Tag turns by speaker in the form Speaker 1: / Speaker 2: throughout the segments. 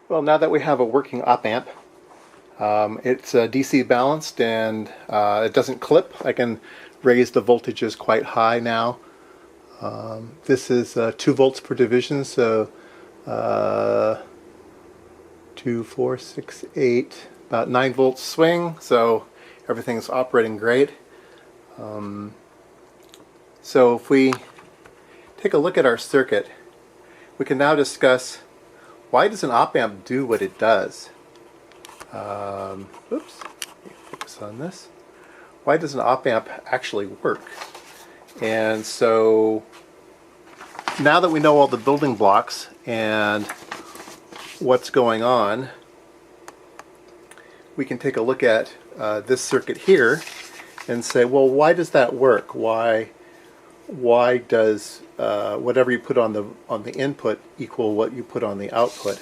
Speaker 1: Well, now that we have a working op amp, it's DC balanced and it doesn't clip. I can raise the voltages quite high now. This is 2 volts per division, so 2, 4, 6, 8, about 9 volts swing, so everything's operating great. So if we take a look at our circuit, we can now discuss why does an op amp do what it does. Oops, focus on this. Why does an op amp actually work? And so now that we know all the building blocks and what's going on, we can take a look at this circuit here and say, well, why does that work? Why does whatever you put on the input equal what you put on the output?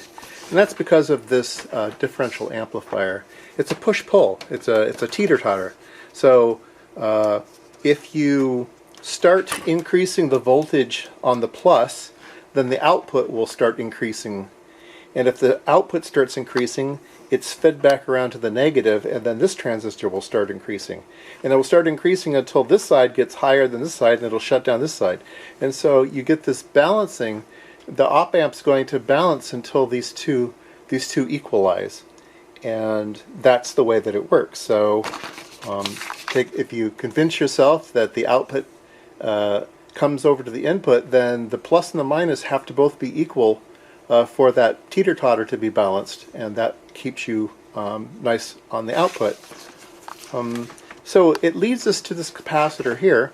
Speaker 1: And that's because of this differential amplifier. It's a push-pull. It's a teeter-totter. So if you start increasing the voltage on the plus, then the output will start increasing. And if the output starts increasing, it's fed back around to the negative, and then this transistor will start increasing. And it will start increasing until this side gets higher than this side, and it'll shut down this side. And so you get this balancing. The op amp's going to balance until these two equalize. And that's the way that it works. So if you convince yourself that the output comes over to the input, then the plus and the minus have to both be equal for that teeter-totter to be balanced, and that keeps you nice on the output. So it leads us to this capacitor here.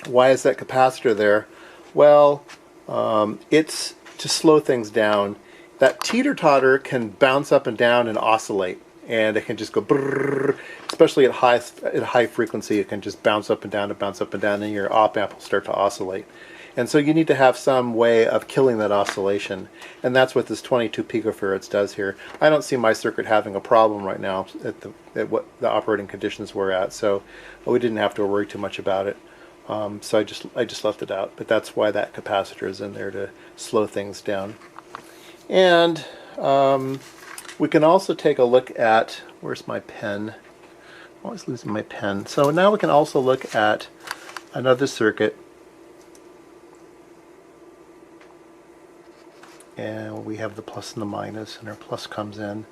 Speaker 1: Why is that capacitor there? Well, it's to slow things down. That teeter-totter can bounce up and down and oscillate, and it can just go brrrr, especially at high frequency. It can just bounce up and down and bounce up and down, and your op amp will start to oscillate. And so you need to have some way of killing that oscillation, and that's what this 22 picofarads does here. I don't see my circuit having a problem right now at what the operating conditions we're at, so we didn't have to worry too much about it. So I just left it out, but that's why that capacitor is in there, to slow things down. And we can also take a look at, where's my pen? I'm always losing my pen. So now we can also look at another circuit. And we have the plus and the minus, and our plus comes in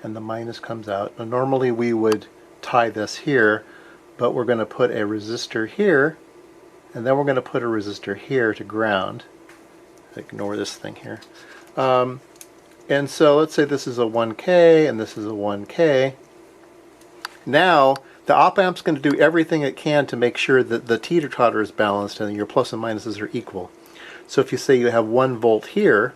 Speaker 1: and the minus comes out. Now normally we would tie this here, but we're going to put a resistor here, and then we're going to put a resistor here to ground. Ignore this thing here. And so let's say this is a 1K and this is a 1K. Now the op amp's going to do everything it can to make sure that the teeter-totter is balanced and your plus and minuses are equal. So if you say you have 1 volt here,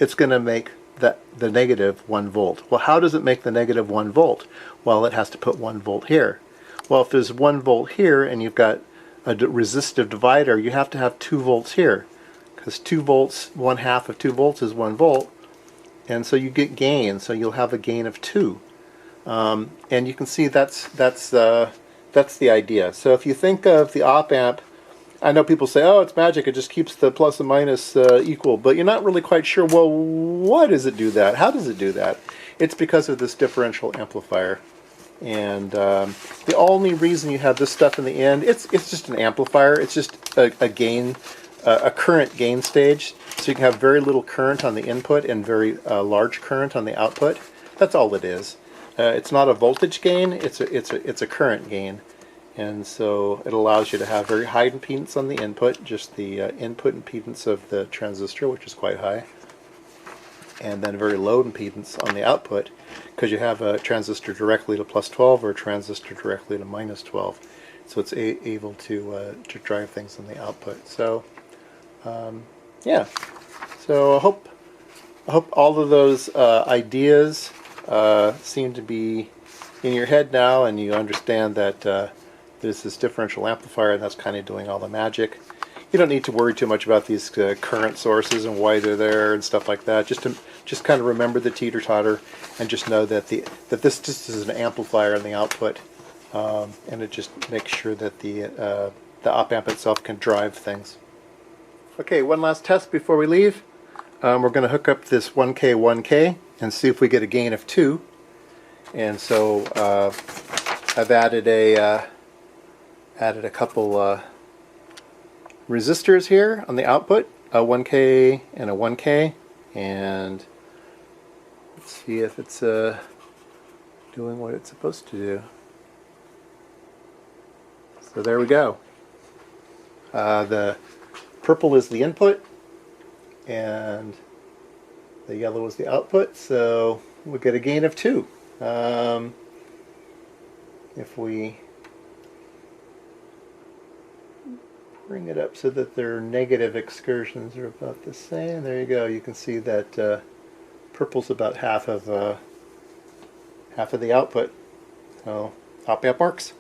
Speaker 1: it's going to make the negative 1 volt. Well, how does it make the negative 1 volt? Well, it has to put 1 volt here. Well, if there's 1 volt here and you've got a resistive divider, you have to have 2 volts here, because 2 volts, 1/2 of 2 volts is 1 volt, and so you get gain. So you'll have a gain of 2, and you can see that's the idea. So if you think of the op amp, I know people say, oh, it's magic, it just keeps the plus and minus equal, but you're not really quite sure, well, why does it do that? How does it do that? It's because of this differential amplifier. And the only reason you have this stuff in the end, it's just an amplifier. It's just a gain, a current gain stage, so you can have very little current on the input and very large current on the output. That's all it is. It's not a voltage gain, it's a current gain. And so it allows you to have very high impedance on the input, just the input impedance of the transistor, which is quite high, and then very low impedance on the output, because you have a transistor directly to plus 12 or a transistor directly to minus 12. So it's able to drive things on the output. So yeah, so I hope all of those ideas seem to be in your head now, and you understand that there's this differential amplifier, and that's kind of doing all the magic. You don't need to worry too much about these current sources and why they're there and stuff like that. Just kind of remember the teeter-totter, and just know that this just is an amplifier in the output, and it just makes sure that the op amp itself can drive things. Okay, one last test before we leave. we're going to hook up this 1K 1K and see if we get a gain of 2. And so I've added a couple resistors here on the output, a 1K and a 1K, and let's see if it's doing what it's supposed to do. So there we go. The purple is the input and the yellow is the output, so we'll get a gain of 2. If we bring it up so that their negative excursions are about the same, there you go. You can see that purple's about half of the output. So op amp works.